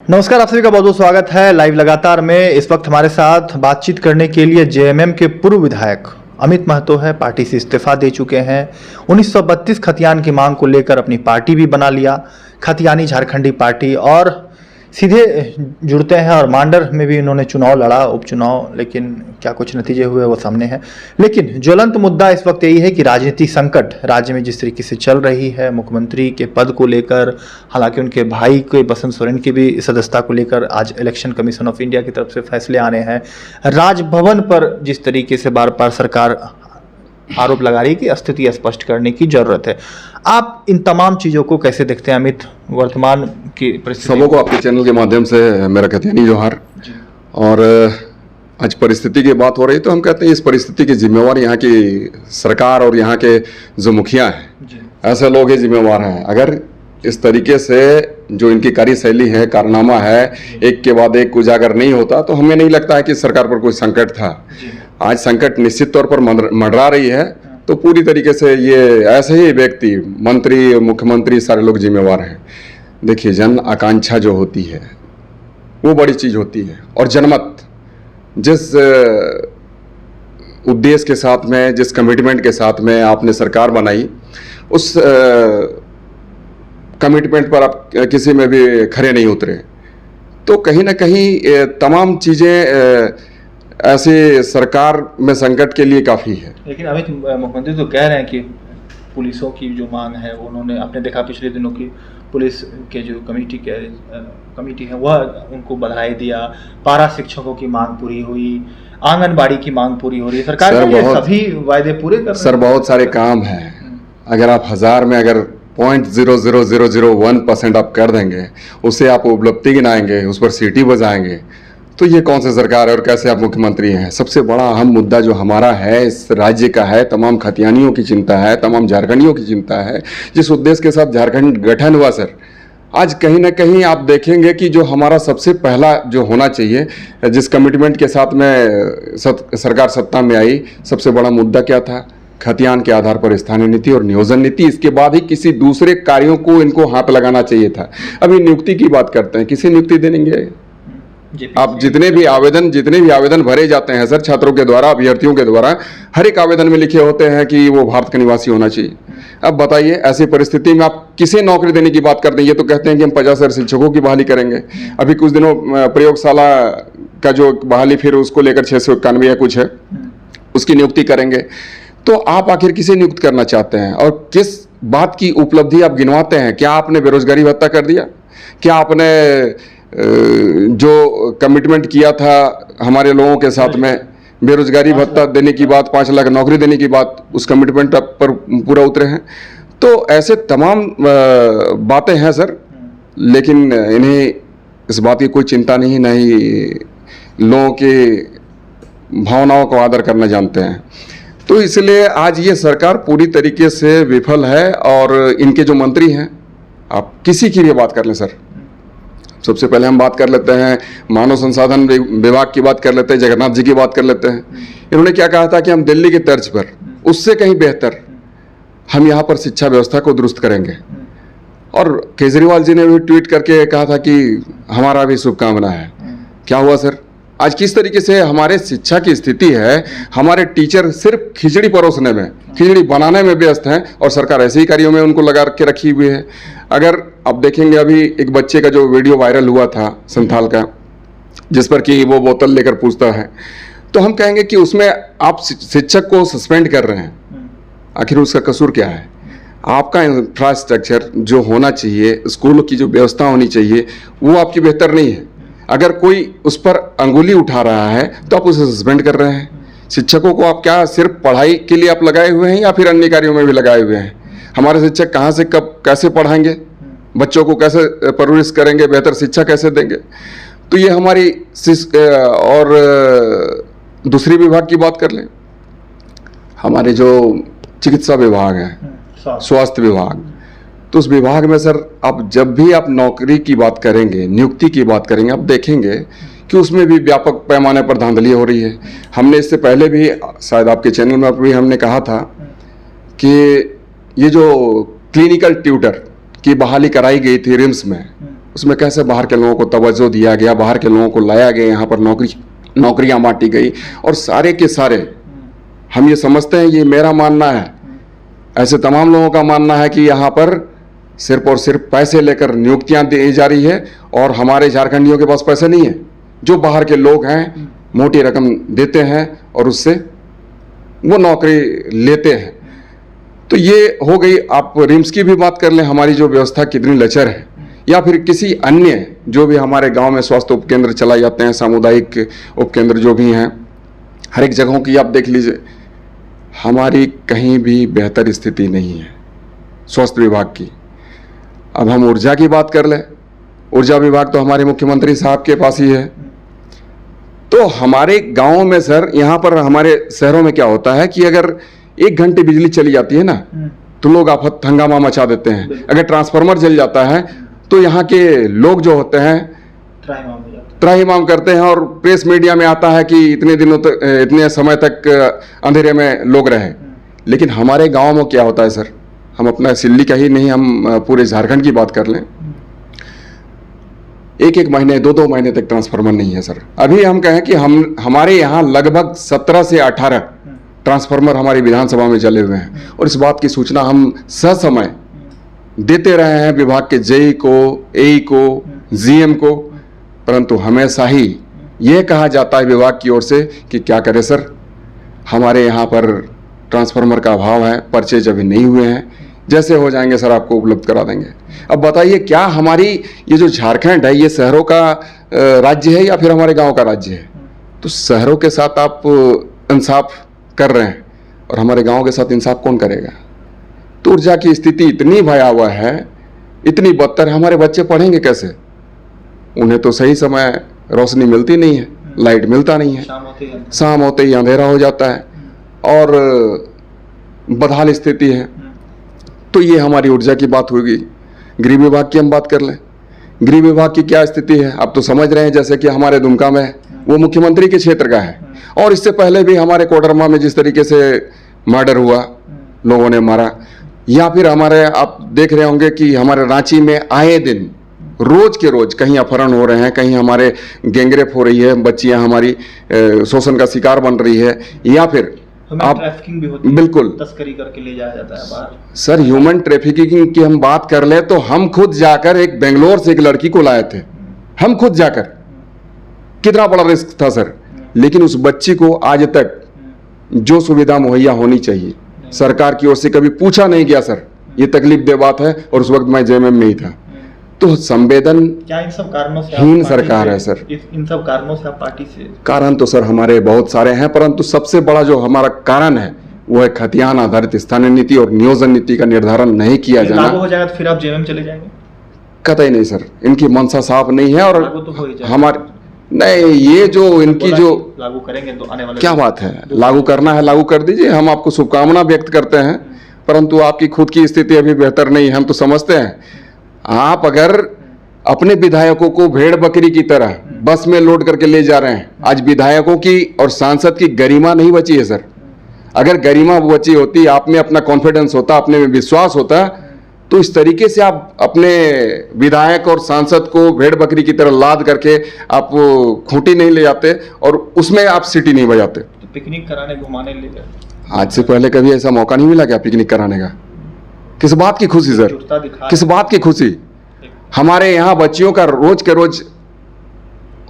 नमस्कार, आप सभी का बहुत बहुत स्वागत है लाइव लगातार में। इस वक्त हमारे साथ बातचीत करने के लिए जेएमएम के पूर्व विधायक अमित महतो है। पार्टी से इस्तीफा दे चुके हैं। 1932 खतियान की मांग को लेकर अपनी पार्टी भी बना लिया, खतियानी झारखंडी पार्टी, और सीधे जुड़ते हैं। और मांडर में भी इन्होंने चुनाव लड़ा, उपचुनाव, लेकिन क्या कुछ नतीजे हुए वो सामने है। लेकिन ज्वलंत मुद्दा इस वक्त यही है कि राजनीतिक संकट राज्य में जिस तरीके से चल रही है, मुख्यमंत्री के पद को लेकर, हालांकि उनके भाई के बसंत सोरेन की भी सदस्यता को लेकर आज इलेक्शन कमीशन ऑफ इंडिया की तरफ से फैसले आने हैं। राजभवन पर जिस तरीके से बार बार सरकार आरोप लगा रही है कि स्थिति स्पष्ट करने की जरूरत है। आप इन तमाम चीजों को कैसे देखते हैं अमित, वर्तमान की परिस्थिति? सबों को आपके चैनल के माध्यम से मेरा खतियानी जोहार। और आज परिस्थिति की बात हो रही तो हम कहते हैं इस परिस्थिति की जिम्मेवार यहाँ की सरकार और यहाँ के जो मुखिया हैं, ऐसे लोग ही जिम्मेवार हैं। अगर इस तरीके से जो इनकी कार्यशैली है, कारनामा है, एक के बाद एक उजागर नहीं होता तो हमें नहीं लगता है कि सरकार पर कोई संकट था। आज संकट निश्चित तौर पर मंडरा रही है, तो पूरी तरीके से ये ऐसे ही व्यक्ति, मंत्री, मुख्यमंत्री, सारे लोग जिम्मेवार हैं। देखिए, जन आकांक्षा जो होती है वो बड़ी चीज़ होती है, और जनमत जिस उद्देश्य के साथ में, जिस कमिटमेंट के साथ में आपने सरकार बनाई, उस कमिटमेंट पर आप किसी में भी खरे नहीं उतरे, तो कहीं ना कहीं तमाम चीज़ें ऐसे सरकार में संकट के लिए काफ़ी है। लेकिन अमित, मुख्यमंत्री तो कह रहे हैं कि पुलिसों की जो मांग है वो उन्होंने, आपने देखा पिछले दिनों की पुलिस के जो कमेटी है वह उनको बधाई दिया। पारा शिक्षकों की मांग पूरी हुई, आंगनबाड़ी की मांग पूरी हो रही है। सरकार ने सभी वायदे पूरे कर रहे हैं। सर, बहुत सारे काम हैं। अगर आप 1000 में अगर 0.00001% आप कर देंगे, उससे आप उपलब्धि गिनाएंगे, उस पर सीटी बजाएंगे, तो ये कौन सी सरकार है और कैसे आप मुख्यमंत्री हैं? सबसे बड़ा अहम मुद्दा जो हमारा है, इस राज्य का है, तमाम खतियानियों की चिंता है, तमाम झारखंडियों की चिंता है। जिस उद्देश्य के साथ झारखंड गठन हुआ सर, आज कहीं ना कहीं आप देखेंगे कि जो हमारा सबसे पहला जो होना चाहिए, जिस कमिटमेंट के साथ में सरकार सत्ता में आई, सबसे बड़ा मुद्दा क्या था? खतियान के आधार पर स्थानीय नीति और नियोजन नीति। इसके बाद ही किसी दूसरे कार्यों को इनको हाथ लगाना चाहिए था। अभी नियुक्ति की बात करते हैं, किसी नियुक्ति देंगे? आप जितने भी आवेदन भरे जाते हैं सर, छात्रों के द्वारा, अभ्यर्थियों के द्वारा, हर एक आवेदन में लिखे होते हैं कि वो भारत का निवासी होना चाहिए। अब बताइए, ऐसी परिस्थिति में आप किसे नौकरी देने की बात करते हैं? ये तो कहते हैं कि हम 50,000 शिक्षकों की बहाली करेंगे। अभी कुछ दिनों प्रयोगशाला का जो बहाली, फिर उसको लेकर 691 या कुछ है, उसकी नियुक्ति करेंगे। तो आप आखिर किसे नियुक्त करना चाहते हैं और किस बात की उपलब्धि आप गिनवाते हैं? क्या आपने बेरोजगारी भत्ता कर दिया? क्या आपने जो कमिटमेंट किया था हमारे लोगों के साथ में, बेरोजगारी भत्ता देने की बात, 5 लाख नौकरी देने की बात, उस कमिटमेंट पर पूरा उतरे हैं? तो ऐसे तमाम बातें हैं सर, लेकिन इन्हें इस बात की कोई चिंता नहीं, न ही लोगों की भावनाओं को आदर करना जानते हैं। तो इसलिए आज ये सरकार पूरी तरीके से विफल है। और इनके जो मंत्री हैं, आप किसी की भी बात कर लें सर, सबसे पहले हम बात कर लेते हैं मानव संसाधन विभाग की बात कर लेते हैं, जगन्नाथ जी की बात कर लेते हैं। इन्होंने क्या कहा था कि हम दिल्ली की तर्ज पर, उससे कहीं बेहतर हम यहाँ पर शिक्षा व्यवस्था को दुरुस्त करेंगे। और केजरीवाल जी ने भी ट्वीट करके कहा था कि हमारा भी शुभकामना है। क्या हुआ सर? आज किस तरीके से हमारे शिक्षा की स्थिति है, हमारे टीचर सिर्फ खिचड़ी परोसने में, खिचड़ी बनाने में व्यस्त हैं, और सरकार ऐसे ही कार्यों में उनको लगा के रखी हुई है। अगर आप देखेंगे, अभी एक बच्चे का जो वीडियो वायरल हुआ था संथाल का, जिस पर कि वो बोतल लेकर पूछता है, तो हम कहेंगे कि उसमें आप शिक्षक को सस्पेंड कर रहे हैं, आखिर उसका कसूर क्या है? आपका इंफ्रास्ट्रक्चर जो होना चाहिए, स्कूलों की जो व्यवस्था होनी चाहिए, वो आपकी बेहतर नहीं है। अगर कोई उस पर अंगुली उठा रहा है तो आप उसे सस्पेंड कर रहे हैं। शिक्षकों को आप क्या सिर्फ पढ़ाई के लिए आप लगाए हुए हैं या फिर अन्य कार्यों में भी लगाए हुए हैं? हमारे शिक्षक कहाँ से कब कैसे पढ़ाएंगे, बच्चों को कैसे परवरिश करेंगे, बेहतर शिक्षा कैसे देंगे? तो ये हमारी और दूसरी विभाग की बात कर लें, हमारे जो चिकित्सा विभाग है, स्वास्थ्य विभाग, तो उस विभाग में सर आप जब भी आप नौकरी की बात करेंगे, नियुक्ति की बात करेंगे, आप देखेंगे कि उसमें भी व्यापक पैमाने पर धांधली हो रही है। हमने इससे पहले भी शायद आपके चैनल में भी हमने कहा था कि ये जो क्लिनिकल ट्यूटर की बहाली कराई गई थी रिम्स में, उसमें कैसे बाहर के लोगों को तवज्जो दिया गया, बाहर के लोगों को लाया गया, यहाँ पर नौकरियां बांटी गई, और सारे के सारे हम ये समझते हैं, ये मेरा मानना है, ऐसे तमाम लोगों का मानना है कि यहाँ पर सिर्फ और सिर्फ पैसे लेकर नियुक्तियां दी जा रही है, और हमारे झारखंडियों के पास पैसे नहीं है। जो बाहर के लोग हैं मोटी रकम देते हैं और उससे वो नौकरी लेते हैं। तो ये हो गई। आप रिम्स की भी बात कर लें, हमारी जो व्यवस्था कितनी लचर है, या फिर किसी अन्य जो भी हमारे गांव में स्वास्थ्य उपकेंद्र चलाए जाते हैं, सामुदायिक उपकेंद्र जो भी हैं, हर एक जगहों की आप देख लीजिए, हमारी कहीं भी बेहतर स्थिति नहीं है स्वास्थ्य विभाग की। अब हम ऊर्जा की बात कर लें, ऊर्जा विभाग तो हमारे मुख्यमंत्री साहब के पास ही है। तो हमारे गांवों में सर, यहाँ पर हमारे शहरों में क्या होता है कि अगर 1 घंटे बिजली चली जाती है ना, तो लोग आफत हंगामा मचा देते हैं। अगर ट्रांसफार्मर जल जाता है तो यहाँ के लोग जो होते हैं त्राहिमाम करते हैं, और प्रेस मीडिया में आता है कि इतने दिनों तक, इतने समय तक अंधेरे में लोग रहे। लेकिन हमारे गांव में क्या होता है सर, हम अपना सिल्ली का ही नहीं, हम पूरे झारखंड की बात कर लें, 1-1 महीने 2-2 महीने तक ट्रांसफार्मर नहीं है सर। अभी हम कहें कि हमारे यहाँ लगभग 17 से 18 ट्रांसफार्मर हमारी विधानसभा में जले हुए हैं, और इस बात की सूचना हम ससमय देते रहे हैं विभाग के जेई को, एई को, जीएम को, परंतु हमेशा ही ये कहा जाता है विभाग की ओर से कि क्या करें सर, हमारे यहाँ पर ट्रांसफार्मर का अभाव है, परचेज अभी नहीं हुए हैं, जैसे हो जाएंगे सर आपको उपलब्ध करा देंगे। अब बताइए, क्या हमारी ये जो झारखंड है ये शहरों का राज्य है या फिर हमारे गांव का राज्य है? तो शहरों के साथ आप इंसाफ कर रहे हैं और हमारे गांव के साथ इंसाफ कौन करेगा? तो ऊर्जा की स्थिति इतनी भयावह है, इतनी बदतर है, हमारे बच्चे पढ़ेंगे कैसे? उन्हें तो सही समय रोशनी मिलती नहीं है, लाइट मिलता नहीं है, शाम होते ही अंधेरा हो जाता है और बदहाल स्थिति है। तो ये हमारी ऊर्जा की बात होगी। गृह विभाग की हम बात कर लें, गृह विभाग की क्या स्थिति है आप तो समझ रहे हैं। जैसे कि हमारे दुमका में वो मुख्यमंत्री के क्षेत्र का है, और इससे पहले भी हमारे कोडरमा में जिस तरीके से मर्डर हुआ, लोगों ने मारा, या फिर हमारे आप देख रहे होंगे कि हमारे रांची में आए दिन रोज के रोज कहीं अपहरण हो रहे हैं, कहीं हमारे गैंगरेप हो रही है, बच्चियां हमारी शोषण का शिकार बन रही है, या फिर आप ट्रैफिकिंग भी होती है, बिल्कुल तस्करी करके ले जाया जाता है बाहर। सर ह्यूमन ट्रैफिकिंग की हम बात कर ले तो हम खुद जाकर एक बेंगलोर से एक लड़की को लाए थे, हम खुद जाकर, कितना बड़ा रिस्क था सर। लेकिन उस बच्ची को आज तक जो सुविधा मुहैया होनी चाहिए सरकार की ओर से कभी पूछा नहीं गया सर। ये तकलीफ दे बात है, और उस वक्त मैं जेएमएम में ही था। तो संवेदन क्या इन सब कारणों से हीन सरकार है सर। इन सब कारणों से आप पार्टी से? कारण तो सर हमारे बहुत सारे हैं, परंतु सबसे बड़ा जो हमारा कारण है वो है खतियान आधारित स्थानीय नीति और नियोजन नीति का निर्धारण नहीं किया जाना। लागू हो जाएगा तो फिर आप जेएमएम चले जाएंगे? कतई नहीं सर, इनकी मंशा साफ नहीं है। और लागू तो हो ही जाएगा। हमारे नहीं, ये जो इनकी जो लागू करेंगे तो आने वाले क्या बात है, लागू करना है लागू कर दीजिए, हम आपको शुभकामना व्यक्त करते हैं, परंतु आपकी खुद की स्थिति अभी बेहतर नहीं है, हम तो समझते हैं। आप अगर अपने विधायकों को भेड़ बकरी की तरह बस में लोड करके ले जा रहे हैं, आज विधायकों की और सांसद की गरिमा नहीं बची है सर। अगर गरिमा बची होती, आप में अपना कॉन्फिडेंस होता, अपने में विश्वास होता, तो इस तरीके से आप अपने विधायक और सांसद को भेड़ बकरी की तरह लाद करके आप खूंटी नहीं ले जाते और उसमें आप सीटी नहीं बजाते। तो पिकनिक कराने घुमाने ले गए, आज से पहले कभी ऐसा मौका नहीं मिला क्या पिकनिक कराने का? किस बात की खुशी सर, किस बात की खुशी? हमारे यहाँ बच्चियों का रोज के रोज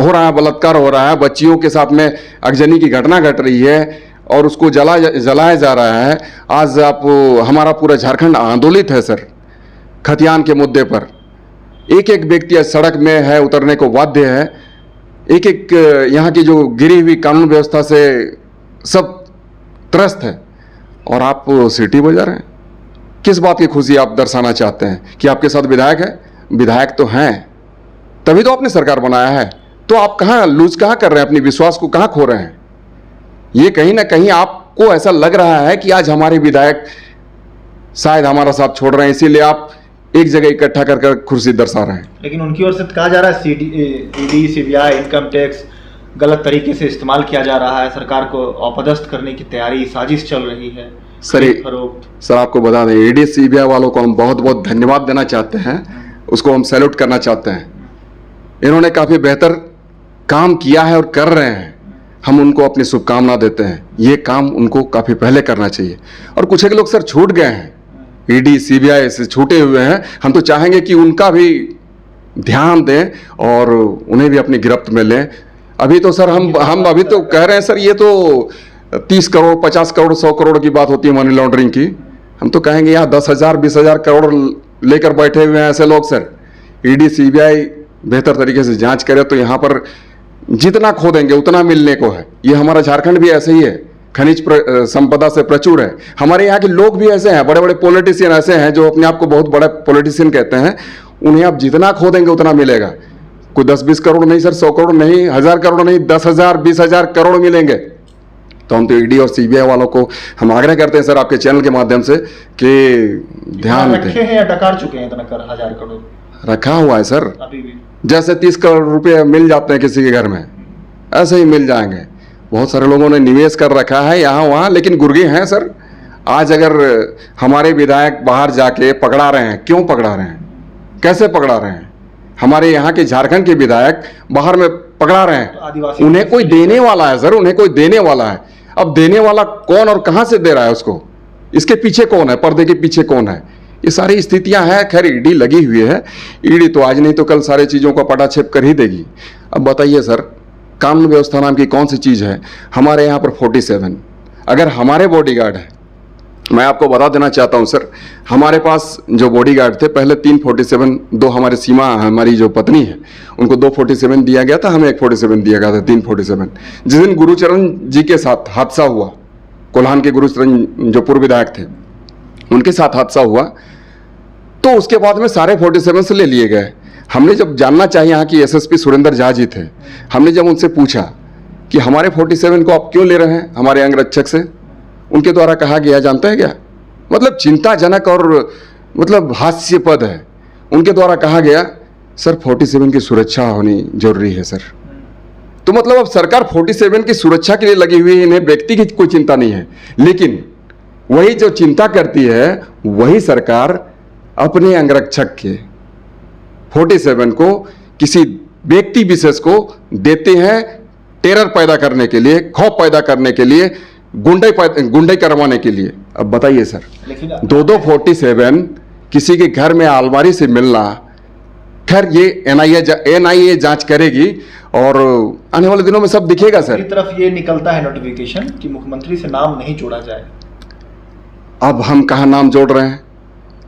हो रहा है, बलात्कार हो रहा है, बच्चियों के साथ में अगजनी की घटना घट रही है और उसको जलाया जा रहा है। आज आप हमारा पूरा झारखंड आंदोलित है सर खतियान के मुद्दे पर। एक एक व्यक्ति आज सड़क में है, उतरने को बाध्य है। एक एक यहाँ की जो गिरी हुई कानून व्यवस्था से सब त्रस्त है, और आप सीटी बजा रहे हैं। किस बात की खुशी आप दर्शाना चाहते हैं? कि आपके साथ विधायक है? विधायक तो हैं, तभी तो आपने सरकार बनाया है। तो आप कहाँ लूज कहाँ कर रहे हैं, अपनी विश्वास को कहाँ खो रहे हैं? ये कहीं ना कहीं आपको ऐसा लग रहा है कि आज हमारे विधायक शायद हमारा साथ छोड़ रहे हैं, इसीलिए आप एक जगह इकट्ठा कर कुर्सी दर्शा रहे हैं। लेकिन उनकी ओर से कहा जा रहा है ईडी, सीबीआई, इनकम टैक्स गलत तरीके से इस्तेमाल किया जा रहा है, सरकार को अपदस्थ करने की तैयारी, साजिश चल रही है। सर आपको बता दें, ईडी सीबीआई वालों को हम बहुत बहुत धन्यवाद देना चाहते हैं, उसको हम सैल्यूट करना चाहते हैं। इन्होंने काफ़ी बेहतर काम किया है और कर रहे हैं। हम उनको अपनी शुभकामना देते हैं। ये काम उनको काफ़ी पहले करना चाहिए। और कुछ एक लोग सर छूट गए हैं, ईडी सीबीआई से छूटे हुए हैं। हम तो चाहेंगे कि उनका भी ध्यान दें और उन्हें भी अपनी गिरफ्त में लें। अभी तो सर हम अभी तो कह रहे हैं सर, ये तो 30 करोड़ 50 करोड़ 100 करोड़ की बात होती है मनी लॉन्ड्रिंग की। हम तो कहेंगे यहाँ 10,000 20,000 करोड़ लेकर बैठे हुए हैं ऐसे लोग सर। ईडी सीबीआई बेहतर तरीके से जांच करे तो यहाँ पर जितना खो देंगे उतना मिलने को है। ये हमारा झारखंड भी ऐसे ही है, खनिज संपदा से प्रचुर है। हमारे यहाँ के लोग भी ऐसे हैं, बड़े बड़े पॉलिटिशियन ऐसे हैं जो अपने आप को बहुत बड़ा पॉलिटिशियन कहते हैं। उन्हें आप जितना खो देंगे उतना मिलेगा। कोई 10-20 करोड़ नहीं सर, 100 करोड़ नहीं, 1000 करोड़ नहीं, 10,000 20,000 करोड़ मिलेंगे। तो हम तो ईडी और सीबीआई वालों को हम आग्रह करते हैं सर आपके चैनल के माध्यम से कि ध्यान दें। रखे हैं या डकार चुके हैं इतना कर 1000 करोड़? रखा हुआ है सर, अभी भी जैसे 30 करोड़ रुपए मिल जाते हैं किसी के घर में, ऐसे ही मिल जाएंगे। बहुत सारे लोगों ने निवेश कर रखा है यहाँ वहाँ, लेकिन गुर्गे हैं सर। आज अगर हमारे विधायक बाहर जाके पकड़ा रहे हैं, क्यों पकड़ा रहे हैं, कैसे पकड़ा रहे हैं? हमारे यहाँ के झारखंड के विधायक बाहर में पकड़ा रहे हैं। उन्हें कोई देने वाला है सर, उन्हें कोई देने वाला है। अब देने वाला कौन और कहाँ से दे रहा है उसको, इसके पीछे कौन है, पर्दे के पीछे कौन है, ये सारी स्थितियां हैं। खैर ईडी लगी हुई है, ईडी तो आज नहीं तो कल सारी चीज़ों का पटाक्षेप कर ही देगी। अब बताइए सर, कानून व्यवस्था नाम की कौन सी चीज़ है हमारे यहाँ पर? 47 अगर हमारे बॉडीगार्ड है, मैं आपको बता देना चाहता हूँ सर, हमारे पास जो बॉडीगार्ड थे पहले 3 47, 2 हमारे सीमा हमारी जो पत्नी है उनको 2 47 दिया गया था, हमें 1 47 दिया गया था, 3 47। जिस दिन गुरुचरण जी के साथ हादसा हुआ, कोल्हान के गुरुचरण जो पूर्व विधायक थे उनके साथ हादसा हुआ, तो उसके बाद में सारे 47 से ले लिए गए। हमने जब जानना चाहिए, यहाँ की एसएसपी सुरेंद्र झा जी थे, हमने जब उनसे पूछा कि हमारे 47 को आप क्यों ले रहे हैं हमारे अंगरक्षक से, उनके द्वारा कहा गया जानते हैं क्या, मतलब चिंताजनक और मतलब हास्यास्पद है। उनके द्वारा कहा गया सर 47 की सुरक्षा होनी जरूरी है सर। तो मतलब अब सरकार 47 की सुरक्षा के लिए लगी हुई है, इन्हें व्यक्ति की कोई चिंता नहीं है। लेकिन वही जो चिंता करती है वही सरकार अपने अंगरक्षक के 47 को किसी व्यक्ति विशेष को देते हैं, टेरर पैदा करने के लिए, खौफ पैदा करने के लिए, गुंडे करवाने के लिए। अब बताइए सर, 2-2 47 किसी के घर में अलमारी से मिलना, खैर ये एनआईए जांच करेगी और आने वाले दिनों में सब दिखेगा सर। तरफ ये निकलता है नोटिफिकेशन कि मुख्यमंत्री से नाम नहीं जोड़ा जाए। अब हम कहाँ नाम जोड़ रहे हैं,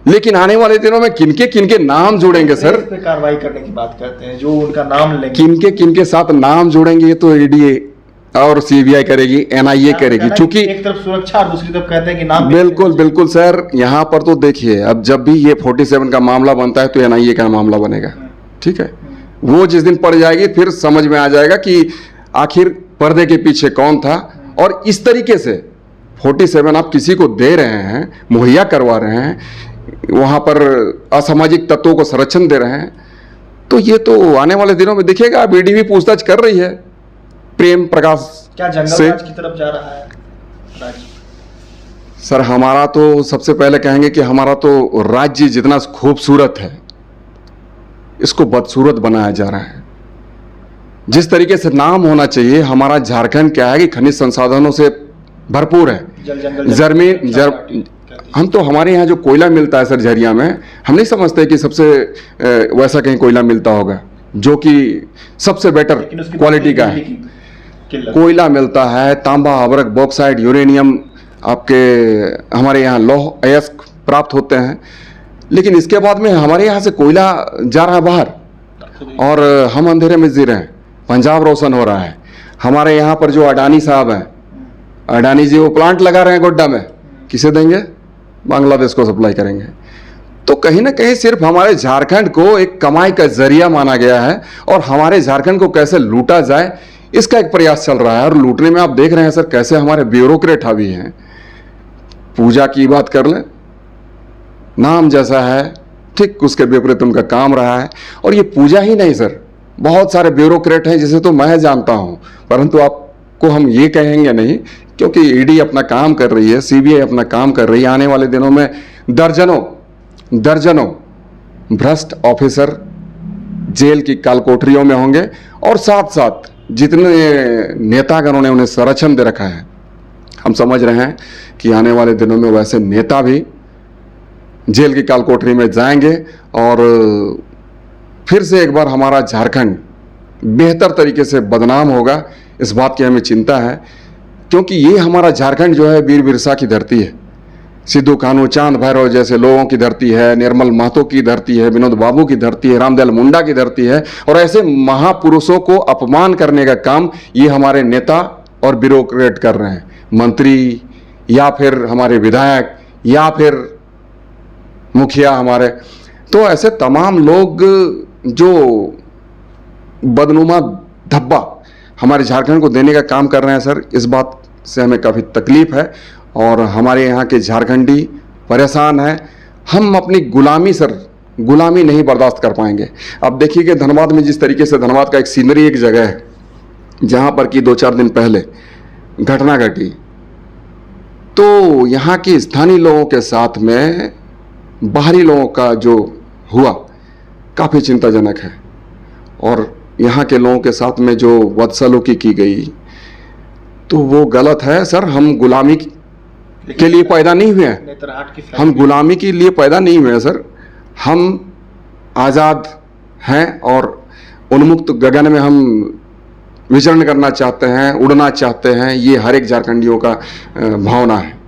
लेकिन आने वाले दिनों में किनके नाम जोड़ेंगे सर? इस पे कार्रवाई करने की बात करते हैं, जो उनका नाम लेंगे। किनके साथ नाम जोड़ेंगे ये तो ईडी और सीबीआई करेगी, एनआईए करेगी। क्योंकि एक तरफ सुरक्षा और दूसरी तरफ कहते हैं कि नाम। बिल्कुल सर, यहाँ पर तो देखिए, अब जब भी ये 47 का मामला बनता है तो एनआईए का मामला बनेगा, ठीक है। वो जिस दिन पड़ जाएगी फिर समझ में आ जाएगा कि आखिर पर्दे के पीछे कौन था। और इस तरीके से 47 आप किसी को दे रहे हैं, मुहैया करवा रहे हैं, वहाँ पर असामाजिक तत्वों को संरक्षण दे रहे हैं, तो ये तो आने वाले दिनों में दिखेगा। अब ईडी भी पूछताछ कर रही है प्रेम प्रकाश क्या जंगल राज की तरफ जा रहा है राज्य? सर हमारा तो सबसे पहले कहेंगे कि हमारा तो राज्य जितना खूबसूरत है इसको बदसूरत बनाया जा रहा है। जिस तरीके से नाम होना चाहिए, हमारा झारखंड क्या है कि खनिज संसाधनों से भरपूर है। जमीन हम तो हमारे यहाँ जो कोयला मिलता है सर झरिया में, हम नहीं समझते कि सबसे वैसा कहीं कोयला मिलता होगा जो कि सबसे बेटर क्वालिटी का है। कोयला मिलता है, तांबा, अबरक, बॉक्साइट, यूरेनियम, आपके हमारे यहाँ लौह अयस्क प्राप्त होते हैं। लेकिन इसके बाद में हमारे यहाँ से कोयला जा रहा है बाहर और हम अंधेरे में जी रहे हैं। पंजाब रोशन हो रहा है। हमारे यहाँ पर जो अडानी साहब हैं, अडानी जी वो प्लांट लगा रहे हैं गोड्डा में, किसे देंगे? बांग्लादेश को सप्लाई करेंगे। तो कहीं ना कहीं सिर्फ हमारे झारखंड को एक कमाई का जरिया माना गया है और हमारे झारखंड को कैसे लूटा जाए इसका एक प्रयास चल रहा है। और लूटने में आप देख रहे हैं सर कैसे हमारे ब्यूरोक्रेट हावी हैं। पूजा की बात कर लें, नाम जैसा है ठीक उसके विपरीत उनका काम रहा है। और ये पूजा ही नहीं सर, बहुत सारे ब्यूरोक्रेट हैं जिसे तो मैं जानता हूं, परंतु आपको हम ये कहेंगे नहीं, क्योंकि ईडी अपना काम कर रही है, सीबीआई अपना काम कर रही है। आने वाले दिनों में दर्जनों भ्रष्ट ऑफिसर जेल की कालकोठरियों में होंगे और साथ साथ जितने नेतागणों ने उन्हें संरक्षण दे रखा है, हम समझ रहे हैं कि आने वाले दिनों में वैसे नेता भी जेल की कालकोठरी में जाएंगे और फिर से एक बार हमारा झारखंड बेहतर तरीके से बदनाम होगा। इस बात की हमें चिंता है, क्योंकि ये हमारा झारखंड जो है वीर बिरसा की धरती है, सिद्धू कान्हू चांद भैरव जैसे लोगों की धरती है, निर्मल महतो की धरती है, विनोद बाबू की धरती है, रामदयाल मुंडा की धरती है। और ऐसे महापुरुषों को अपमान करने का काम ये हमारे नेता और ब्यूरोक्रेट कर रहे हैं, मंत्री या फिर हमारे विधायक या फिर मुखिया हमारे। तो ऐसे तमाम लोग जो बदनुमा धब्बा हमारे झारखंड को देने का काम कर रहे हैं सर, इस बात से हमें काफ़ी तकलीफ है और हमारे यहाँ के झारखंडी परेशान हैं। हम अपनी गुलामी नहीं बर्दाश्त कर पाएंगे। अब देखिए कि धनबाद में जिस तरीके से, धनबाद का एक सीनरी एक जगह है जहाँ पर कि 2-4 दिन पहले घटना घटी, तो यहाँ के स्थानीय लोगों के साथ में बाहरी लोगों का जो हुआ काफ़ी चिंताजनक है। और यहाँ के लोगों के साथ में जो बदसलूकी की गई तो वो गलत है सर। हम गुलामी के लिए पैदा नहीं हुए हैं, हम गुलामी के लिए पैदा नहीं हुए हैं सर। हम आज़ाद हैं और उन्मुक्त गगन में हम विचरण करना चाहते हैं, उड़ना चाहते हैं। ये हर एक झारखंडियों का भावना है।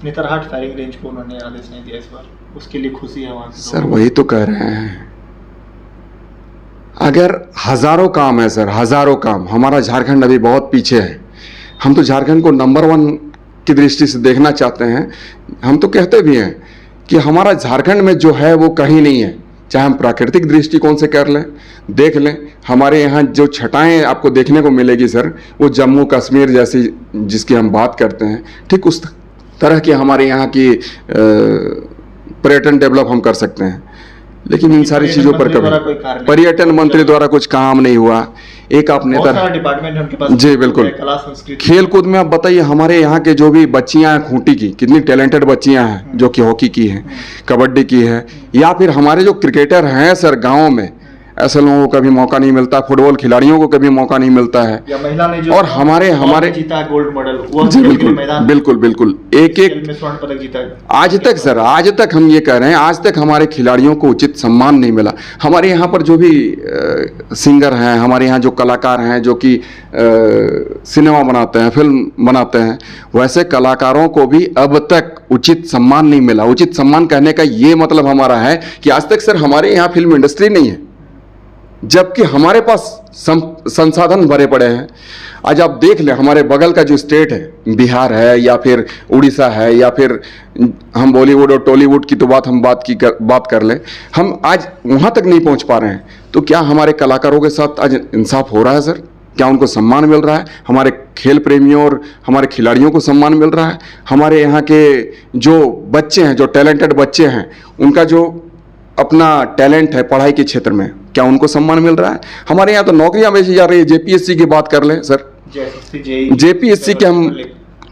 नेतरहाट फायरिंग रेंज को उन्होंने आदेश नहीं दिया इस बार, उसके लिए खुशी है वहाँ सर। वही तो कह रहे हैं, अगर हजारों काम है सर, हजारों काम। हमारा झारखंड अभी बहुत पीछे है। हम तो झारखंड को नंबर 1 की दृष्टि से देखना चाहते हैं। हम तो कहते भी हैं कि हमारा झारखंड में जो है वो कहीं नहीं है। चाहे हम प्राकृतिक दृष्टिकोण से कर लें, देख लें, हमारे यहाँ जो छटाएं आपको देखने को मिलेगी सर, वो जम्मू कश्मीर जैसी जिसकी हम बात करते हैं, ठीक उस तरह की हमारे यहाँ की पर्यटन डेवलप हम कर सकते हैं। लेकिन इन सारी चीज़ों पर कभी पर्यटन मंत्री द्वारा कुछ काम नहीं हुआ। एक आप नेता डिपार्टमेंट है उनके पास, जी बिल्कुल, कला संस्कृति, खेल कूद में आप बताइए हमारे यहाँ के जो भी बच्चियाँ हैं खूंटी की, कितनी टैलेंटेड बच्चियाँ हैं जो कि हॉकी की हैं, कबड्डी की है, या फिर हमारे जो क्रिकेटर हैं सर गाँव में, ऐसे लोगों को कभी मौका नहीं मिलता। फुटबॉल खिलाड़ियों को कभी मौका नहीं मिलता है। या महिला ने जो और हमारे जीता गोल्ड मेडल, वो जी बिल्कुल बिल्कुल एक में स्वर्ण पदक जीता। आज तक सर, आज तक हम ये कह रहे हैं, आज तक हमारे खिलाड़ियों को उचित सम्मान नहीं मिला। हमारे यहाँ पर जो भी सिंगर हैं, हमारे यहाँ जो कलाकार हैं जो कि सिनेमा बनाते हैं, फिल्म बनाते हैं, वैसे कलाकारों को भी अब तक उचित सम्मान नहीं मिला। उचित सम्मान कहने का ये मतलब हमारा है कि आज तक सर हमारे यहाँ फिल्म इंडस्ट्री नहीं है, जबकि हमारे पास संसाधन भरे पड़े हैं। आज आप देख लें, हमारे बगल का जो स्टेट है, बिहार है या फिर उड़ीसा है या फिर हम बॉलीवुड और टॉलीवुड की तो हम बात कर लें, हम आज वहाँ तक नहीं पहुँच पा रहे हैं। तो क्या हमारे कलाकारों के साथ आज इंसाफ हो रहा है सर? क्या उनको सम्मान मिल रहा है? हमारे खेल प्रेमियों और हमारे खिलाड़ियों को सम्मान मिल रहा है? हमारे यहाँ के जो बच्चे हैं, जो टैलेंटेड बच्चे हैं, उनका जो अपना टैलेंट है पढ़ाई के क्षेत्र में, क्या उनको सम्मान मिल रहा है? हमारे यहाँ तो नौकरियां बेची जा रही है। जेपीएससी की बात कर लें सर, जेपीएससी के हम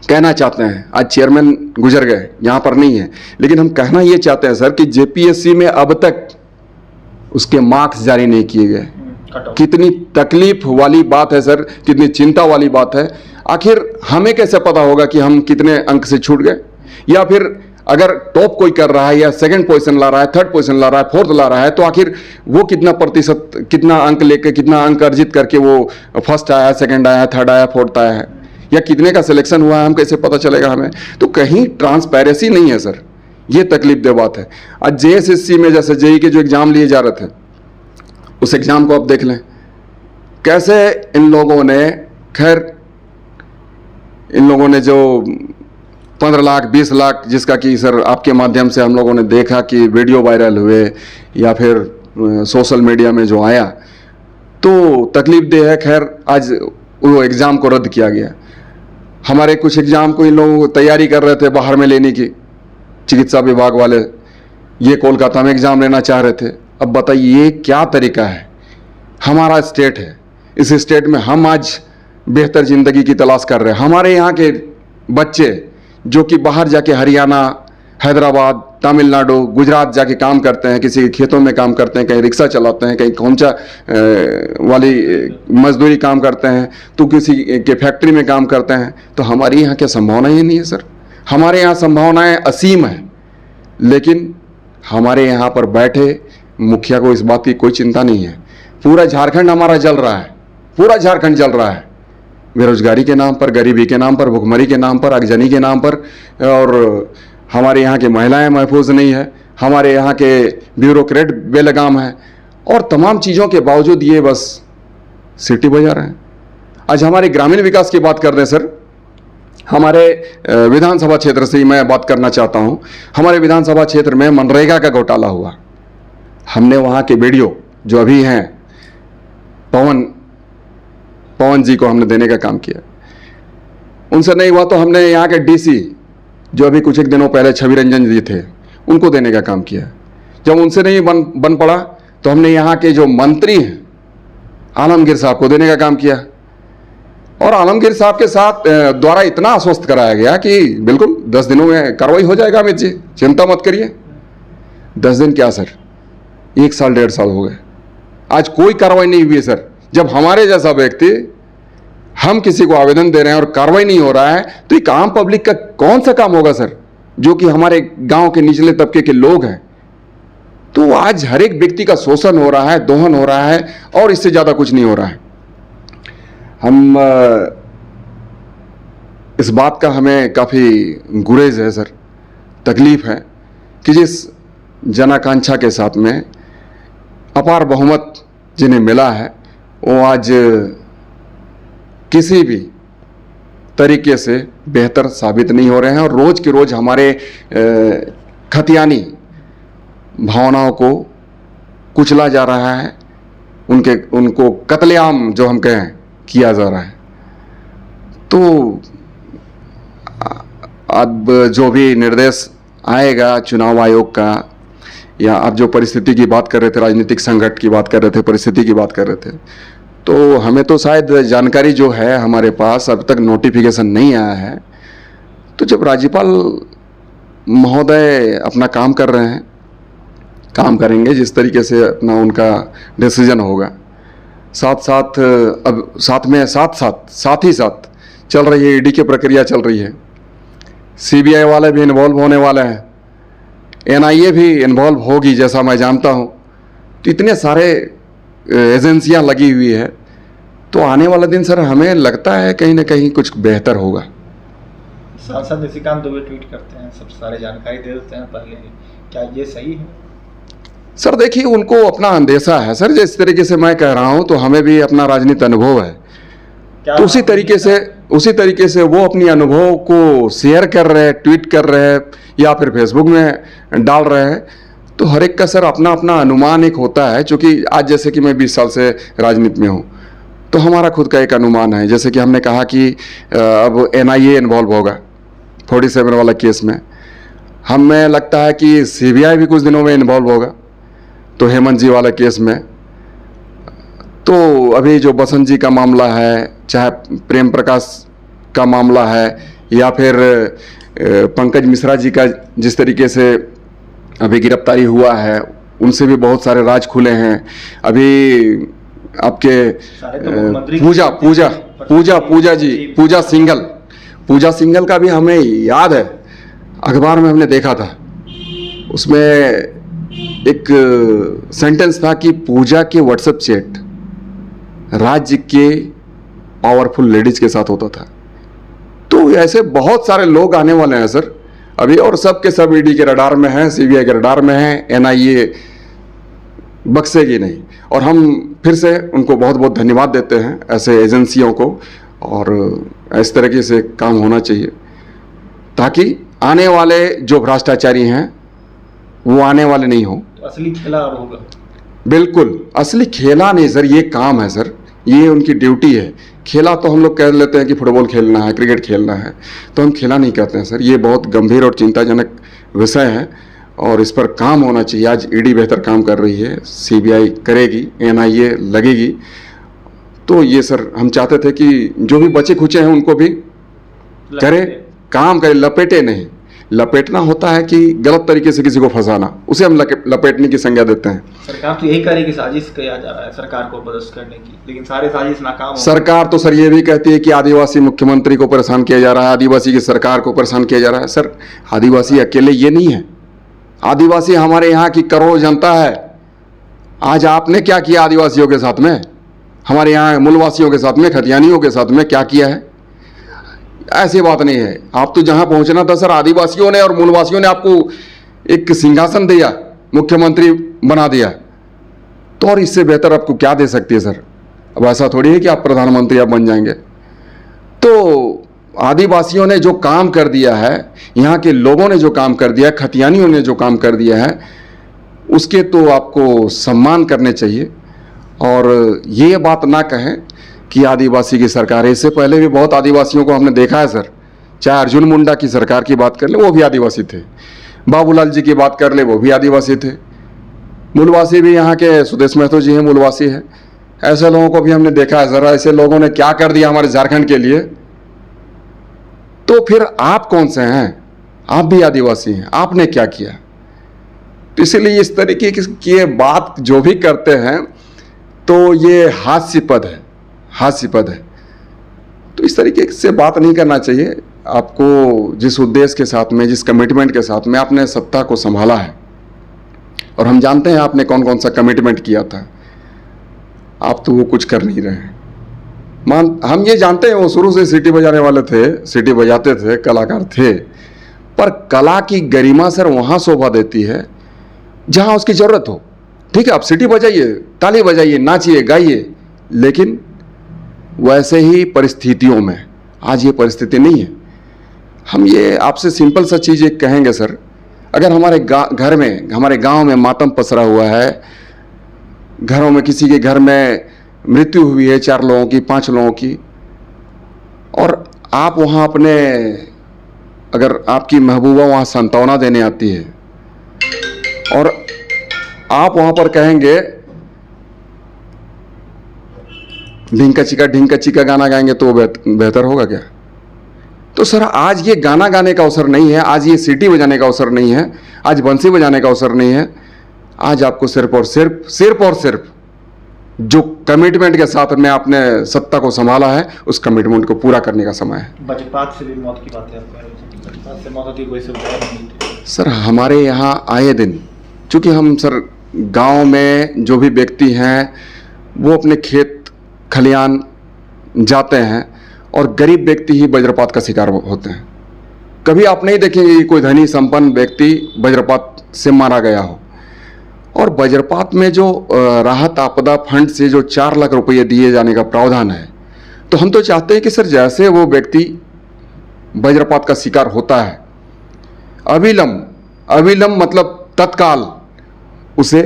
कहना चाहते हैं, आज चेयरमैन गुजर गए, यहाँ पर नहीं है, लेकिन हम कहना ये चाहते हैं सर कि जेपीएससी में अब तक उसके मार्क्स जारी नहीं किए गए। कितनी तकलीफ वाली बात है सर, कितनी चिंता वाली बात है। आखिर हमें कैसे पता होगा कि हम कितने अंक से छूट गए? या फिर अगर टॉप कोई कर रहा है या सेकंड पोजीशन ला रहा है, थर्ड पोजीशन ला रहा है, फोर्थ ला रहा है, तो आखिर वो कितना प्रतिशत, कितना अंक लेके, कितना अंक अर्जित करके वो फर्स्ट आया, सेकंड आया, थर्ड आया, फोर्थ आया है, या कितने का सिलेक्शन हुआ है, हम कैसे पता चलेगा हमें? तो कहीं ट्रांसपेरेंसी नहीं है सर, ये तकलीफदेह बात है। आज जेएसएससी में जैसे जेई के जो एग्जाम लिए जा रहे थे, उस एग्जाम को आप देख लें, कैसे इन लोगों ने, खैर इन लोगों ने जो 15 लाख 20 लाख, जिसका कि सर आपके माध्यम से हम लोगों ने देखा कि वीडियो वायरल हुए या फिर सोशल मीडिया में जो आया, तो तकलीफदेह है। खैर आज वो एग्ज़ाम को रद्द किया गया। हमारे कुछ एग्ज़ाम को इन लोग तैयारी कर रहे थे बाहर में लेने की, चिकित्सा विभाग वाले, ये कोलकाता में एग्ज़ाम लेना चाह रहे थे। अब बताइए ये क्या तरीका है? हमारा स्टेट है, इस स्टेट में हम आज बेहतर ज़िंदगी की तलाश कर रहे हैं। हमारे यहाँ के बच्चे जो कि बाहर जाके हरियाणा, हैदराबाद, तमिलनाडु, गुजरात जाके काम करते हैं, किसी के खेतों में काम करते हैं, कहीं रिक्शा चलाते हैं, कहीं खोमचा वाली मजदूरी काम करते हैं, तो किसी के फैक्ट्री में काम करते हैं। तो हमारे यहाँ क्या संभावना ही नहीं है सर? हमारे यहाँ संभावनाएं असीम है, लेकिन हमारे यहाँ पर बैठे मुखिया को इस बात की कोई चिंता नहीं है। पूरा झारखंड हमारा जल रहा है, पूरा झारखंड जल रहा है, बेरोजगारी के नाम पर, गरीबी के नाम पर, भुखमरी के नाम पर, आगजनी के नाम पर। और हमारे यहाँ की महिलाएं महफूज नहीं है, हमारे यहाँ के ब्यूरोक्रेट बेलगाम है, और तमाम चीज़ों के बावजूद ये बस सीटी बजा रहे हैं। आज हमारे ग्रामीण विकास की बात कर रहे हैं सर। हमारे विधानसभा क्षेत्र से ही मैं बात करना चाहता हूँ। हमारे विधानसभा क्षेत्र में मनरेगा का घोटाला हुआ। हमने वहाँ के वीडियो जो अभी हैं, पवन जी को हमने देने का काम किया। उनसे नहीं हुआ तो हमने यहाँ के डीसी जो अभी कुछ एक दिनों पहले छवि रंजन जी थे, उनको देने का काम किया। जब उनसे नहीं बन पड़ा तो हमने यहाँ के जो मंत्री हैं आलमगीर साहब को देने का काम किया। और आलमगीर साहब के साथ द्वारा इतना आश्वस्त कराया गया कि बिल्कुल 10 दिनों में कार्रवाई हो जाएगा अमित जी, चिंता मत करिए। 10 दिन क्या सर, 1 साल 1.5 साल हो गए, आज कोई कार्रवाई नहीं हुई है सर। जब हमारे जैसा व्यक्ति, हम किसी को आवेदन दे रहे हैं और कार्रवाई नहीं हो रहा है, तो एक आम पब्लिक का कौन सा काम होगा सर, जो कि हमारे गांव के निचले तबके के लोग हैं। तो आज हर एक व्यक्ति का शोषण हो रहा है, दोहन हो रहा है, और इससे ज्यादा कुछ नहीं हो रहा है। हम इस बात का हमें काफी गुरेज है सर, तकलीफ है कि जिस जनाकांक्षा के साथ में अपार बहुमत जिन्हें मिला है, वो आज किसी भी तरीके से बेहतर साबित नहीं हो रहे हैं, और रोज के रोज हमारे खतियानी भावनाओं को कुचला जा रहा है, उनको कत्लेआम जो हम कहें किया जा रहा है। तो अब जो भी निर्देश आएगा चुनाव आयोग का, या आप जो परिस्थिति की बात कर रहे थे, राजनीतिक संकट की बात कर रहे थे, परिस्थिति की बात कर रहे थे, तो हमें तो शायद जानकारी जो है हमारे पास अब तक नोटिफिकेशन नहीं आया है। तो जब राज्यपाल महोदय अपना काम कर रहे हैं, काम करेंगे जिस तरीके से अपना उनका डिसीजन होगा, साथ ही साथ चल रही है ईडी की प्रक्रिया चल रही है, सीबीआई वाले भी इन्वॉल्व होने वाले हैं, एनआईए भी इन्वॉल्व होगी जैसा मैं जानता हूं। तो इतने सारे एजेंसियां लगी हुई है, तो आने वाला दिन सर हमें लगता है कहीं ना कहीं कुछ बेहतर होगा। सांसद निशिकांत दुबे ट्वीट करते हैं, सब सारे जानकारी दे देते हैं पहले, क्या ये सही है? सर देखिए, उनको अपना अंदेशा है सर, जिस तरीके से मैं कह रहा हूं, तो हमें भी अपना राजनीतिक अनुभव है, तो उसी तरीके से वो अपनी अनुभव को शेयर कर रहे हैं, ट्वीट कर रहे हैं, या फिर फेसबुक में डाल रहे हैं। तो हर एक का सर अपना अपना अनुमान एक होता है। क्योंकि आज जैसे कि मैं 20 साल से राजनीति में हूँ, तो हमारा खुद का एक अनुमान है। जैसे कि हमने कहा कि अब एनआईए इन्वॉल्व होगा 47 वाला केस में, हमें लगता है कि सीबीआई भी कुछ दिनों में इन्वॉल्व होगा, तो हेमंत जी वाला केस में। तो अभी जो बसंत जी का मामला है, चाहे प्रेम प्रकाश का मामला है, या फिर पंकज मिश्रा जी का जिस तरीके से अभी गिरफ्तारी हुआ है, उनसे भी बहुत सारे राज खुले हैं। अभी आपके पूजा सिंघल का भी हमें याद है, अखबार में हमने देखा था, उसमें एक सेंटेंस था कि पूजा के व्हाट्सएप चैट राज्य के पावरफुल लेडीज के साथ होता था। तो ऐसे बहुत सारे लोग आने वाले हैं सर अभी, और सब के सब ईडी के रडार में हैं, सीबीआई के रडार में हैं, एनआईए बख्शेगी नहीं। और हम फिर से उनको बहुत बहुत धन्यवाद देते हैं, ऐसे एजेंसियों को, और इस तरीके से काम होना चाहिए ताकि आने वाले जो भ्रष्टाचारी हैं वो आने वाले नहीं हो। तो असली खेला और होगा? बिल्कुल, असली खेला नहीं सर, ये काम है सर, ये उनकी ड्यूटी है। खेला तो हम लोग कह लेते हैं कि फुटबॉल खेलना है, क्रिकेट खेलना है, तो हम खेला नहीं कहते हैं सर। ये बहुत गंभीर और चिंताजनक विषय है, और इस पर काम होना चाहिए। आज ईडी बेहतर काम कर रही है, सीबीआई करेगी, एनआईए लगेगी। तो ये सर हम चाहते थे कि जो भी बचे खुचे हैं उनको भी करे, काम करे, लपेटे नहीं। लपेटना होता है कि गलत तरीके से किसी को फंसाना, उसे हम लपेटने की संज्ञा देते हैं। सरकार तो यही करे कि साजिश किया जा रहा है सरकार को पदस्थ करने की, लेकिन सारे साजिश नाकाम हो। सरकार तो सर ये भी कहती है कि आदिवासी मुख्यमंत्री को परेशान किया जा रहा है, आदिवासी की सरकार को परेशान किया जा रहा है। सर आदिवासी अकेले ये नहीं है, आदिवासी हमारे यहाँ की करोड़ों जनता है। आज आपने क्या किया आदिवासियों के साथ में, हमारे यहाँ मूलवासियों के साथ में, खतियानियों के साथ में क्या किया है? ऐसी बात नहीं है। आप तो जहां पहुंचना था सर, आदिवासियों ने और मूलवासियों ने आपको एक सिंहासन दिया, मुख्यमंत्री बना दिया, तो और इससे बेहतर आपको क्या दे सकती है सर? अब ऐसा थोड़ी है कि आप प्रधानमंत्री आप बन जाएंगे। तो आदिवासियों ने जो काम कर दिया है, यहाँ के लोगों ने जो काम कर दिया है, खतियानियों ने जो काम कर दिया है, उसके तो आपको सम्मान करने चाहिए। और ये बात ना कहें कि आदिवासी की सरकार है। इससे पहले भी बहुत आदिवासियों को हमने देखा है सर, चाहे अर्जुन मुंडा की सरकार की बात कर ले, वो भी आदिवासी थे। बाबूलाल जी की बात कर ले, वो भी आदिवासी थे। मूलवासी भी यहाँ के सुदेश महतो जी हैं, मूलवासी है। ऐसे लोगों को भी हमने देखा है सर। ऐसे लोगों ने क्या कर दिया हमारे झारखंड के लिए। तो फिर आप कौन से हैं? आप भी आदिवासी हैं, आपने क्या किया? तो इसीलिए इस तरीके की ये बात जो भी करते हैं तो ये हास्यास्पद है, हास्यास्पद है। तो इस तरीके से बात नहीं करना चाहिए। आपको जिस उद्देश्य के साथ में, जिस कमिटमेंट के साथ में आपने सत्ता को संभाला है, और हम जानते हैं आपने कौन कौन सा कमिटमेंट किया था, आप तो वो कुछ कर नहीं रहे हैं। हम ये जानते हैं वो शुरू से सीटी बजाने वाले थे, सीटी बजाते थे, कलाकार थे। पर कला की गरिमा सर वहाँ शोभा देती है जहाँ उसकी ज़रूरत हो। ठीक है, आप सीटी बजाइए, ताली बजाइए, नाचिए, गाइए, लेकिन वैसे ही परिस्थितियों में आज ये परिस्थिति नहीं है। हम ये आपसे सिंपल सा चीज़ एक कहेंगे सर, अगर हमारे घर में, हमारे गांव में मातम पसरा हुआ है, घरों में किसी के घर में मृत्यु हुई है 4 लोगों की, 5 लोगों की, और आप वहाँ अपने, अगर आपकी महबूबा वहाँ सांत्वना देने आती है और आप वहाँ पर कहेंगे ढिंका चिका गाना गाएंगे तो बेहतर होगा क्या? तो सर आज ये गाना गाने का अवसर नहीं है, आज ये सीटी बजाने का अवसर नहीं है, आज बंसी बजाने का अवसर नहीं है। आज आपको सिर्फ और सिर्फ जो कमिटमेंट के साथ में आपने सत्ता को संभाला है, उस कमिटमेंट को पूरा करने का समय है। वज्रपात से भी मौत की बात है, वज्रपात से मौत होती, कोई सुविधा नहीं थी सर। हमारे यहाँ आए दिन, चूँकि हम सर गांव में जो भी व्यक्ति हैं वो अपने खेत खलियान जाते हैं, और गरीब व्यक्ति ही वज्रपात का शिकार होते हैं। कभी आप नहीं देखेंगे कि कोई धनी संपन्न व्यक्ति वज्रपात से मारा गया हो। और वज्रपात में जो राहत आपदा फंड से जो 4 लाख रुपये दिए जाने का प्रावधान है, तो हम तो चाहते हैं कि सर जैसे वो व्यक्ति वज्रपात का शिकार होता है, अविलंब मतलब तत्काल उसे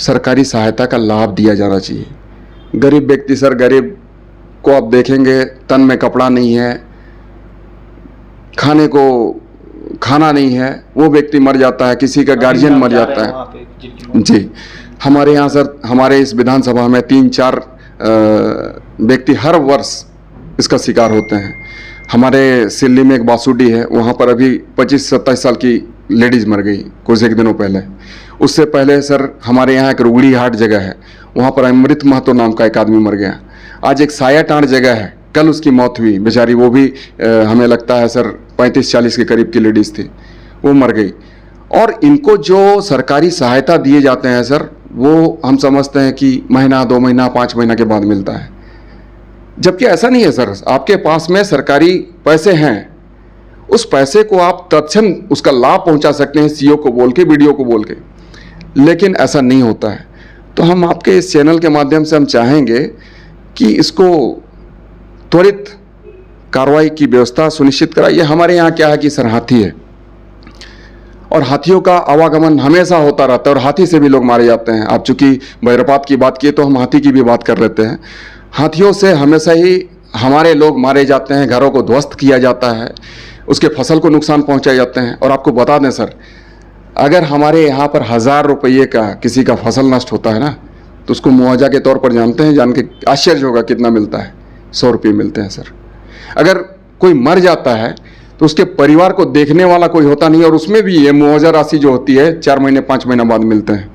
सरकारी सहायता का लाभ दिया जाना चाहिए। गरीब व्यक्ति सर, गरीब को आप देखेंगे तन में कपड़ा नहीं है, खाने को खाना नहीं है, वो व्यक्ति मर जाता है, किसी का गार्जियन मर जाता है जी। हमारे यहाँ सर, हमारे इस विधानसभा में 3-4 व्यक्ति हर वर्ष इसका शिकार होते हैं। हमारे सिल्ली में एक बासुडी है, वहाँ पर अभी 25-27 साल की लेडीज़ मर गई कुछ एक दिनों पहले। उससे पहले सर हमारे यहाँ एक रुगड़ी हाट जगह है, वहाँ पर अमृत महतो नाम का एक आदमी मर गया। आज एक सायाटांड जगह है, कल उसकी मौत हुई बेचारी, वो भी हमें लगता है सर 35-40 के करीब की लेडीज़ थी, वो मर गई। और इनको जो सरकारी सहायता दिए जाते हैं सर, वो हम समझते हैं कि महीना, 2 महीना, 5 महीना के बाद मिलता है, जबकि ऐसा नहीं है सर। आपके पास में सरकारी पैसे हैं, उस पैसे को आप तत्क्षण उसका लाभ पहुंचा सकते हैं, सीओ को बोल के, बीडीओ को बोल के, लेकिन ऐसा नहीं होता है। तो हम आपके इस चैनल के माध्यम से हम चाहेंगे कि इसको त्वरित कार्रवाई की व्यवस्था सुनिश्चित कराइए। हमारे यहाँ क्या है कि सर हाथी है, और हाथियों का आवागमन हमेशा होता रहता है, और हाथी से भी लोग मारे जाते हैं। आप चूँकि वज्रपात की बात किए तो हम हाथी की भी बात कर लेते हैं। हाथियों से हमेशा ही हमारे लोग मारे जाते हैं, घरों को ध्वस्त किया जाता है, उसके फसल को नुकसान पहुंचाए जाते हैं। और आपको बता दें सर, अगर हमारे यहाँ पर 1000 रुपये का किसी का फसल नष्ट होता है ना, तो उसको मुआवजा के तौर पर जानते हैं, जान के आश्चर्य होगा कितना मिलता है, 100 रुपये मिलते हैं सर। अगर कोई मर जाता है तो उसके परिवार को देखने वाला कोई होता नहीं, और उसमें भी ये मुआवजा राशि जो होती है 4 महीने 5 महीने बाद मिलते हैं।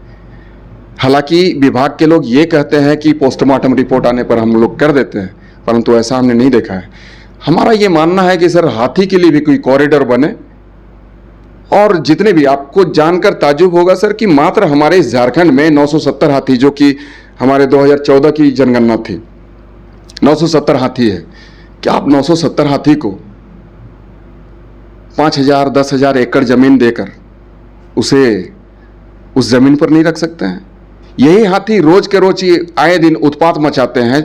हालांकि विभाग के लोग ये कहते हैं कि पोस्टमार्टम रिपोर्ट आने पर हम लोग कर देते हैं, परंतु ऐसा हमने नहीं देखा है। हमारा ये मानना है कि सर हाथी के लिए भी कोई कॉरिडोर बने, और जितने भी, आपको जानकर ताज्जुब होगा सर कि मात्र हमारे इस झारखंड में 970 हाथी, जो कि हमारे 2014 की जनगणना थी, 970 हाथी है। क्या आप 970 हाथी को 5,000 10,000 एकड़ जमीन देकर उसे उस जमीन पर नहीं रख सकते हैं? यही हाथी रोज के रोज ही आए दिन उत्पात मचाते हैं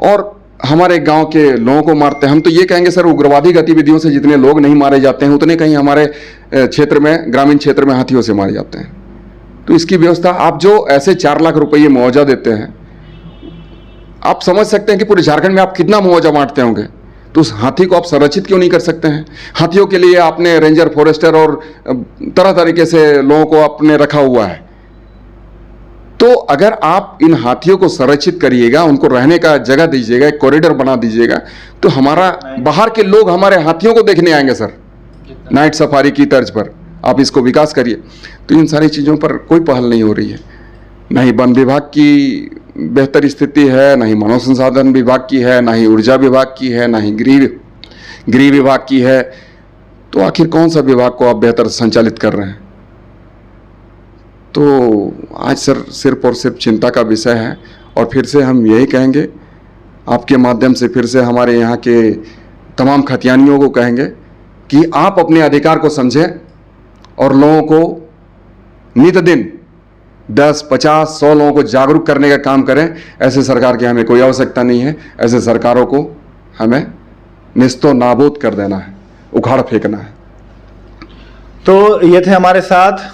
और हमारे गांव के लोगों को मारते हैं। हम तो ये कहेंगे सर, उग्रवादी गतिविधियों से जितने लोग नहीं मारे जाते हैं, उतने कहीं हमारे क्षेत्र में, ग्रामीण क्षेत्र में हाथियों से मारे जाते हैं। तो इसकी व्यवस्था, आप जो ऐसे 4 लाख रुपये मुआवजा देते हैं, आप समझ सकते हैं कि पूरे झारखंड में आप कितना मुआवजा बांटते होंगे। तो उस हाथी को आप संरक्षित क्यों नहीं कर सकते हैं? हाथियों के लिए आपने रेंजर, फॉरेस्टर और तरह तरीके से लोगों को आपने रखा हुआ है। तो अगर आप इन हाथियों को संरक्षित करिएगा, उनको रहने का जगह दीजिएगा, एक कॉरिडोर बना दीजिएगा, तो हमारा बाहर के लोग हमारे हाथियों को देखने आएंगे सर, नाइट सफारी की तर्ज पर। आप इसको विकास करिए। तो इन सारी चीज़ों पर कोई पहल नहीं हो रही है। न ही वन विभाग की बेहतर स्थिति है, न ही मानव संसाधन विभाग की है, न ही ऊर्जा विभाग की है, न ही गृह विभाग की है। तो आखिर कौन सा विभाग को आप बेहतर संचालित कर रहे हैं? तो आज सर सिर्फ और सिर्फ चिंता का विषय है। और फिर से हम यही कहेंगे, आपके माध्यम से फिर से हमारे यहाँ के तमाम खतियानियों को कहेंगे कि आप अपने अधिकार को समझें और लोगों को नित दिन 10, 50, 100 लोगों को जागरूक करने का काम करें। ऐसे सरकार की हमें कोई आवश्यकता नहीं है। ऐसे सरकारों को हमें निस्तो नाबूद कर देना है, उखाड़ फेंकना है। तो ये थे हमारे साथ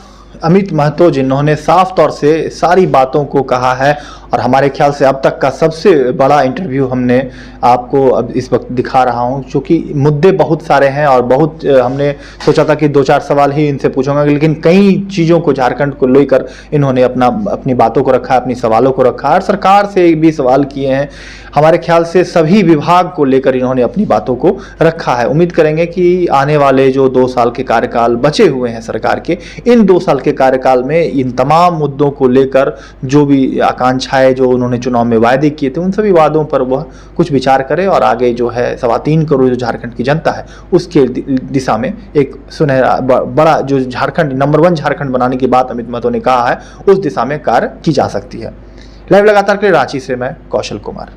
अमित महतो, जिन्होंने साफ तौर से सारी बातों को कहा है, और हमारे ख्याल से अब तक का सबसे बड़ा इंटरव्यू हमने आपको अब इस वक्त दिखा रहा हूं, क्योंकि मुद्दे बहुत सारे हैं और बहुत हमने सोचा था कि 2-4 सवाल ही इनसे पूछूंगा, लेकिन कई चीज़ों को, झारखंड को लेकर इन्होंने अपनी बातों को रखा, अपनी सवालों को रखा, और सरकार से भी सवाल किए हैं। हमारे ख्याल से सभी विभाग को लेकर इन्होंने अपनी बातों को रखा है। उम्मीद करेंगे कि आने वाले जो 2 साल के कार्यकाल बचे हुए हैं सरकार के, इन 2 साल के कार्यकाल में इन तमाम मुद्दों को लेकर जो भी आकांक्षाएं जो उन्होंने चुनाव में वायदे किए थे, उन सभी वादों पर वह कुछ विचार करे और आगे जो है 3.25 करोड़ जो झारखंड की जनता है उसके दिशा में एक सुनहरा बड़ा जो झारखंड नंबर 1 झारखंड बनाने की बात अमित महतो ने कहा है, उस दिशा में कार्य की जा सकती है। लाइव लगातार के लिए रांची से मैं कौशल कुमार।